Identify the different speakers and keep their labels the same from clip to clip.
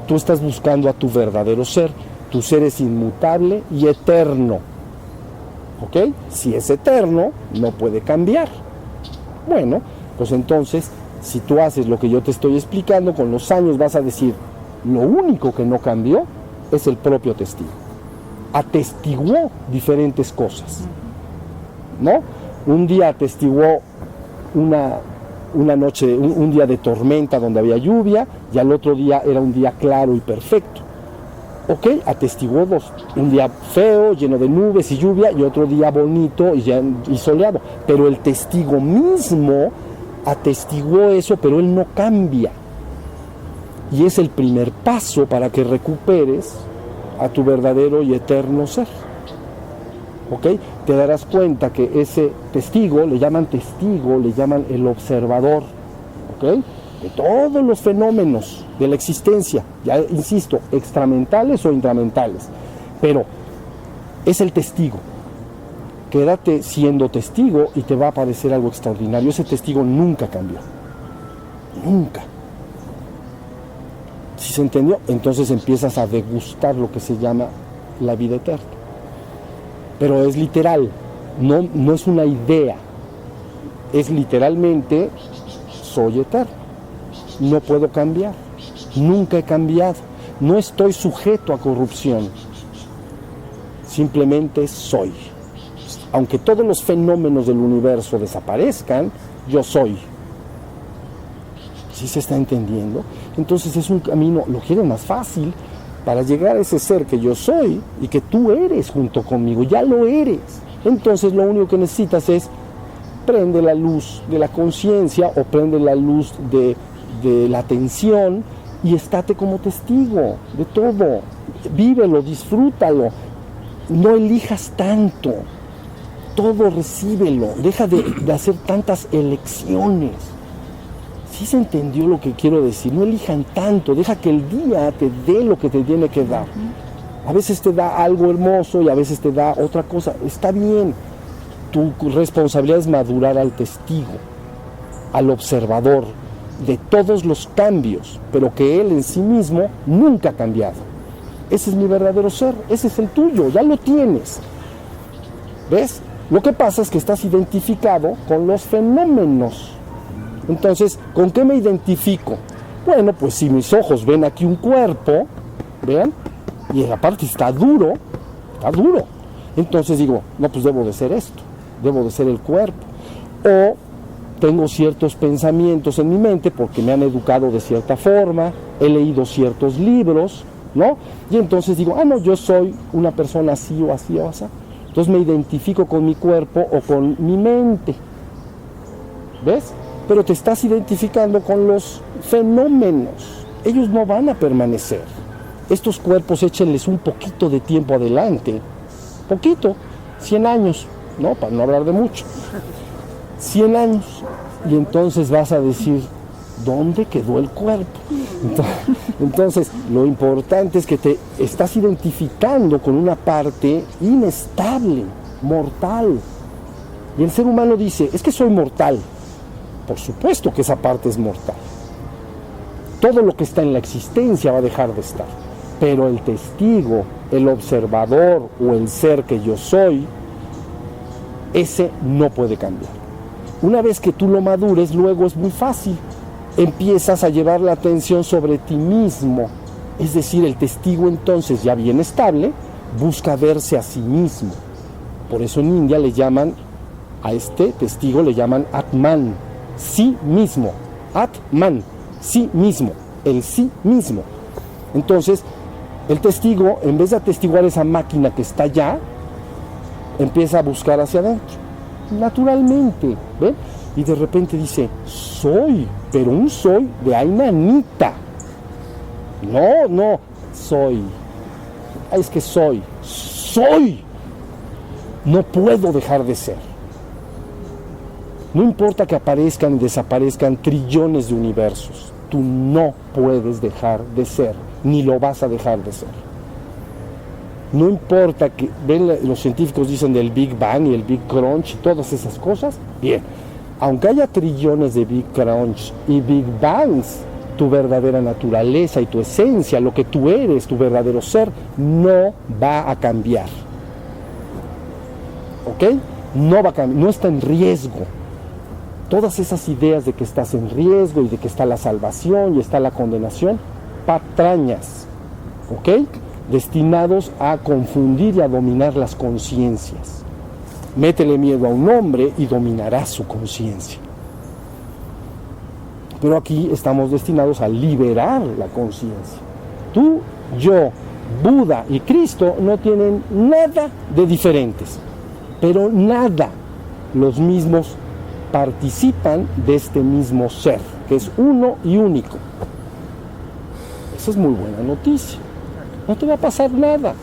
Speaker 1: tú estás buscando a tu verdadero ser. Tu ser es inmutable y eterno. ¿Ok? Si es eterno, no puede cambiar. Bueno, pues entonces, si tú haces lo que yo te estoy explicando, con los años vas a decir, lo único que no cambió es el propio testigo. Atestiguó diferentes cosas, ¿no? Un día atestiguó una noche, un día de tormenta donde había lluvia, y al otro día era un día claro y perfecto. Ok, atestiguó dos, un día feo, lleno de nubes y lluvia, y otro día bonito y soleado. Pero el testigo mismo atestiguó eso, pero él no cambia. Y es el primer paso para que recuperes a tu verdadero y eterno ser. ¿Ok? Te darás cuenta que ese testigo, le llaman el observador, ¿ok? De todos los fenómenos de la existencia, ya insisto, extramentales o intramentales, pero es el testigo. Quédate siendo testigo y te va a parecer algo extraordinario. Ese testigo nunca cambió, nunca. ¿Sí se entendió? Entonces empiezas a degustar lo que se llama la vida eterna. Pero es literal, no es una idea, es literalmente, soy eterno, no puedo cambiar, nunca he cambiado, no estoy sujeto a corrupción, simplemente soy. Aunque todos los fenómenos del universo desaparezcan, yo soy. ¿Sí se está entendiendo? Entonces es un camino, lo quieren más fácil, para llegar a ese ser que yo soy y que tú eres junto conmigo, ya lo eres. Entonces lo único que necesitas es prende la luz de la conciencia o prende la luz de la atención y estate como testigo de todo. Vívelo, disfrútalo, no elijas tanto, todo recíbelo, deja de hacer tantas elecciones. ¿Sí se entendió lo que quiero decir? No elijan tanto, deja que el día te dé lo que te tiene que dar. A veces te da algo hermoso y a veces te da otra cosa. Está bien. Tu responsabilidad es madurar al testigo, al observador de todos los cambios, pero que él en sí mismo nunca ha cambiado. Ese es mi verdadero ser, ese es el tuyo, ya lo tienes. ¿Ves? Lo que pasa es que estás identificado con los fenómenos. Entonces, ¿con qué me identifico? Bueno, pues si mis ojos ven aquí un cuerpo, ¿vean? Y aparte está duro, entonces digo, no, pues debo de ser esto, debo de ser el cuerpo. O tengo ciertos pensamientos en mi mente porque me han educado de cierta forma, he leído ciertos libros, ¿no? Y entonces digo, no, yo soy una persona así o así o así. Entonces me identifico con mi cuerpo o con mi mente, ¿ves? Pero te estás identificando con los fenómenos. Ellos no van a permanecer. Estos cuerpos échenles un poquito de tiempo adelante. Poquito, 100 años, ¿no? Para no hablar de mucho. 100 años. Y entonces vas a decir, ¿dónde quedó el cuerpo? Entonces, lo importante es que te estás identificando con una parte inestable, mortal. Y el ser humano dice, es que soy mortal. Por supuesto que esa parte es mortal. Todo lo que está en la existencia va a dejar de estar. Pero el testigo, el observador o el ser que yo soy, ese no puede cambiar. Una vez que tú lo madures, luego es muy fácil. Empiezas a llevar la atención sobre ti mismo. Es decir, el testigo entonces, ya bien estable, busca verse a sí mismo. Por eso en India le llaman, a este testigo le llaman Atman. Sí mismo, Atman, sí mismo, el sí mismo. Entonces, el testigo, en vez de atestiguar esa máquina que está allá, empieza a buscar hacia adentro, naturalmente, ¿ven? Y de repente dice, soy, pero un soy de Ainanita. No, soy. Es que soy. No puedo dejar de ser. No importa que aparezcan y desaparezcan trillones de universos, tú no puedes dejar de ser, ni lo vas a dejar de ser. No importa que, ven, los científicos dicen del Big Bang y el Big Crunch y todas esas cosas, bien, aunque haya trillones de Big Crunch y Big Bangs, tu verdadera naturaleza y tu esencia, lo que tú eres, tu verdadero ser, no va a cambiar. ¿Ok? No va a cambiar, no está en riesgo. Todas esas ideas de que estás en riesgo y de que está la salvación y está la condenación, patrañas, ¿ok? Destinados a confundir y a dominar las conciencias. Métele miedo a un hombre y dominará su conciencia. Pero aquí estamos destinados a liberar la conciencia. Tú, yo, Buda y Cristo no tienen nada de diferentes, pero nada. Los mismos participan de este mismo ser, que es uno y único. Esa es muy buena noticia. No te va a pasar nada,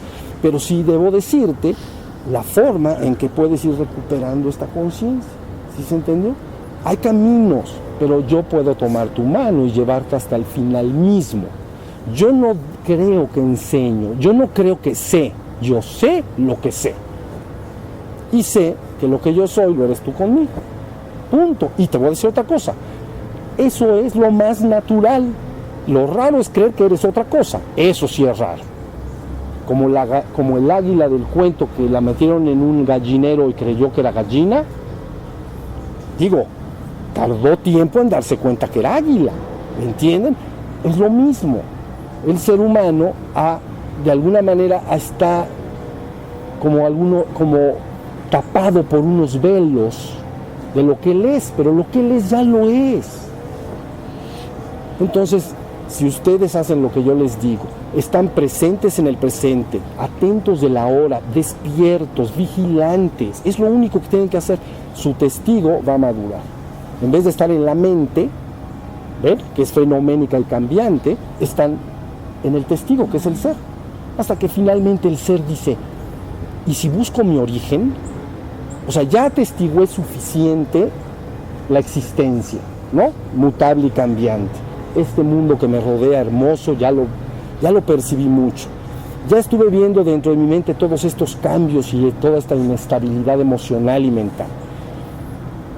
Speaker 1: pero sí debo decirte la forma en que puedes ir recuperando esta conciencia. ¿Sí se entendió? Hay caminos, pero yo puedo tomar tu mano y llevarte hasta el final mismo. Yo no creo que enseño, yo no creo que sé, yo sé lo que sé. Y sé que lo que yo soy lo eres tú conmigo. Punto. Y te voy a decir otra cosa. Eso es lo más natural. Lo raro es creer que eres otra cosa. Eso sí es raro. Como el águila del cuento que la metieron en un gallinero y creyó que era gallina. Digo, tardó tiempo en darse cuenta que era águila. ¿Me entienden? Es lo mismo. El ser humano de alguna manera está como tapado por unos velos de lo que él es, pero lo que él es ya lo es. Entonces, si ustedes hacen lo que yo les digo, están presentes en el presente, atentos de la hora, despiertos, vigilantes, es lo único que tienen que hacer, su testigo va a madurar. En vez de estar en la mente, ¿ven? Que es fenoménica y cambiante, están en el testigo, que es el ser. Hasta que finalmente el ser dice, ¿y si busco mi origen? O sea, ya atestigué suficiente la existencia, ¿no? Mutable y cambiante. Este mundo que me rodea hermoso, ya lo percibí mucho. Ya estuve viendo dentro de mi mente todos estos cambios y toda esta inestabilidad emocional y mental.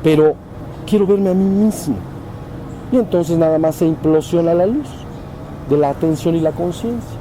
Speaker 1: Pero quiero verme a mí mismo. Y entonces nada más se implosiona la luz de la atención y la conciencia.